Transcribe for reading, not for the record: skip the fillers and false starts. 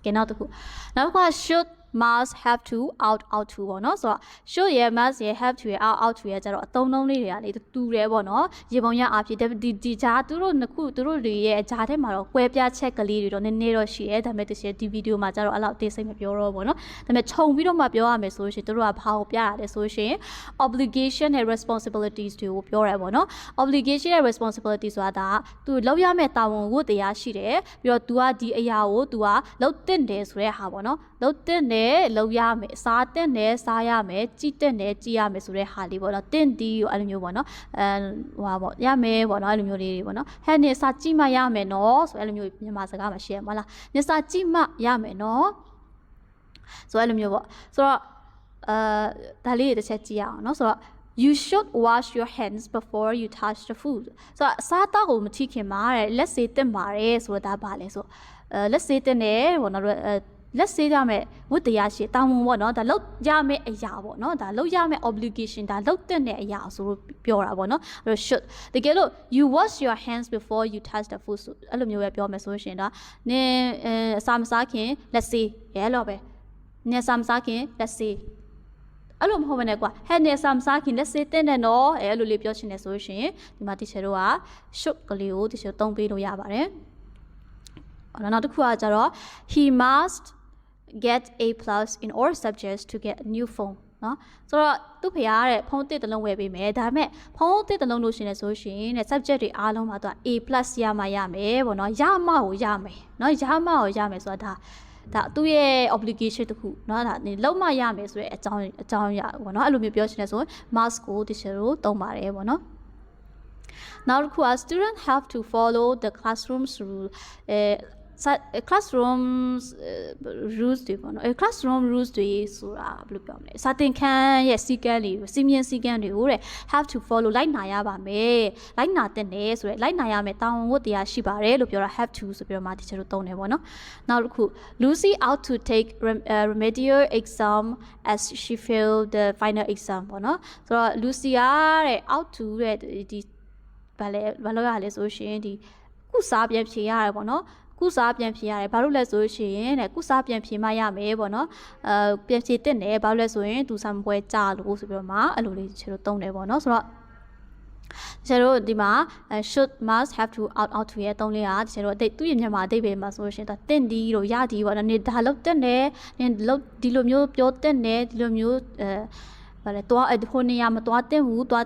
ကဲနောက်တစ်ခုshould must have to out to ပေါ့နော်ဆိုတော့ should ရယ် must ရယ် have to ရယ် out to ရယ်ကျတော့အသုံးလုံးလေးတွေကလေတူတယ်ပေါ့နော်ရေပုံရအဖြစ်ဒီကြားသူတို့နှစ်ခုသူတို့တွေရဲ့ကြားထဲမှာတော့ကွဲပြားချက်ကလေးတွေတော့နည်းနည်းတော့ရှိရဲဒါပေမဲ့ဒီဗီဒီယိုမှာကျတော့အဲ့လောက်အသေးစိတ်မပြောတော့ပေါ့နော်ဒါပေမဲ့ခြုံပြီးတော့မှပြောရမယ်ဆိုလို့ရှိရင်သူတို့ကဘာကိုပြရတယ်ဆိုလို့ရှိရင် obligation နဲ့ responsibilities တွေကိုပြောရပေါ့နော် obligation နဲ့ responsibility ဆိုတာဒါသူလောက်ရမယ့်တာဝန်ဝတ္တရားရှိတယ်ပြီးတော့ तू ကဒီအရာကို तू ကလောက်တင်တယ်ဆိုတဲ့ဟာပေါ့နော်လောက်တင်တယ်လောက်ရမယ်စားတင်တယ်စားရမယ်ကြည့်တင်တယ်ကြည့်ရမယ်ဆိုတဲ့ဟာလေးပေါ့နော်တင်ဒီကိုအဲ့လိုမျိုးပေါ့နော်ဟိုပေါ့ရမယ်ပေါ့နော်အဲ့လိုမျိုးလေးတွေပေါ့နော်ဟဲ့နေစားကြည့်မှရမယ်နော်ဆိုအဲ့လိုမျိုးမြန်မာစကားမှာရှိရမလားနေစားကြည့်မှရမယ်နော်ဆိုအဲ့လိုမျိုးပေါ့ဆိုတော့ဒါလေးတွေတစ်ချက်ကြည့်ရအောင်နော်ဆိုတော့ you should wash your hands before you touch the food ဆိုတော့စားတော့ကိုမထိခင်မှာတဲ့လက်စေးတင်ပါတယ်ဆိုတော့ဒါပါလဲဆိုလက်စေးတင်တယ်ပေါ့နော်လက်စေးရမယ်ဝတ္တရားရှိတာဝန်ပေါ့နော်ဒါလောက်ရမယ်အရာပေါ့နော်ဒါလောက်ရမယ် obligation ဒါလောက်တဲ့အရာဆိုလို့ပြောတာပေါ့နော်အဲ့တော့ should တကယ်လို့ you wash your hands before you touch the food ဆိုအဲ့လိုမျိုးပဲပြောမယ်ဆိုရှင်ဒါနင်အစာမစားခင်လက်စေးရဲလို့ပဲနင်အစာမစားခင်လက်စေးအဲ့လိုမဟုတ်ဘဲနဲ့ကွာဟဲ့နေဆမ်စားခင်လက်စေးတဲ့နဲ့နော်အဲ့လိုလေးပြောချင်တယ်ဆိုရှင်ဒီမှာတီချာတို့က should ကလေးကိုတီချာသုံးပေးလို့ရပါတယ်နောက်တစ်ခုကကြတော့ he must get A+ in all subjects to get a new phone နော်ဆိုတော့သူ့ဖေကတဲ့ဖုန်းတစ်တလုံးဝယ်ပေးမယ်ဒါပေမဲ့ဖုန်းတစ်တလုံးလို့ရှင်လဲဆိုရှင်တဲ့ subject တွေအားလုံးမှာသူက A+ ရမှရမယ်ပေါ့နော်ရမှကိုရမယ်နော်ရမှကိုရမယ်ဆိုတာဒါသူ့ရဲ့ obligation တခုเนาะဒါလုံးမရမယ်ဆိုတဲ့အကြောင်းအရာပေါ့เนาะအဲ့လိုမျိုးပြောချင်တယ်ဆိုရင် must ကို teacher တို့သုံးပါတယ်ပေါ့เนาะနောက်တစ်ခုက student have to follow the classroom's rule classroom rules တွေပေါ့နော်classroom rules တွေဆိုတာဘယ်လိုပြောမလဲစာသင်ခန်းရဲ့စည်းကမ်းတွေစီမင်းစည်းကမ်းတွေကိုတဲ့ have to follow လိုက်နာရပါမယ်လိုက်နာတဲ့နယ်ဆိုတဲ့လိုက်နာရမယ်တာဝန်ဝတ္တရားရှိပါတယ်လို့ပြောတာ have to ဆိုပြီးတော့မှ teacher တို့သုံးတယ်ပေါ့နော်နောက်တစ်ခု Lucy out to take remedial exam as she failed the final exam ပေါ့နော်ဆိုတော့ Lucy ကတဲ့ out to တဲ့ဒီဘာလို့ရလဲဆိုရှင်ဒီကုစားပြန်ဖြေရတယ်ပေါ့နော်ကုစားပြန်ဖြေရတယ်ဘာလို့လဲဆိုရှင်တဲ့ကုစားပြန်ဖြေမှရမယ်ပေါ့နော်ပြန်ဖြေတက်တယ်ဘာလို့လဲဆိုရင်သူဆံပွဲကြလို့ဆိုပြီးတော့မှအဲ့လိုလေးကျွန်တော်သုံးတယ်ပေါ့နော်ဆိုတော့ကျွန်တော်ဒီမှာ should must have to out to ရဲ့သုံးလေးอ่ะကျွန်တော်သူ့ရဲ့မြန်မာအဓိပ္ပာယ်မှာဆိုရှင်ဒါတင့်ဒီလို့ရဒီပေါ့နော်နေဒါလောက်တက်တယ်နေလောက်ဒီလိုမျိုးပြောတက်တယ်ဒီလိုမျိုးဘာလဲတွားဟိုနေရာမတွားတက်ဘူးတွား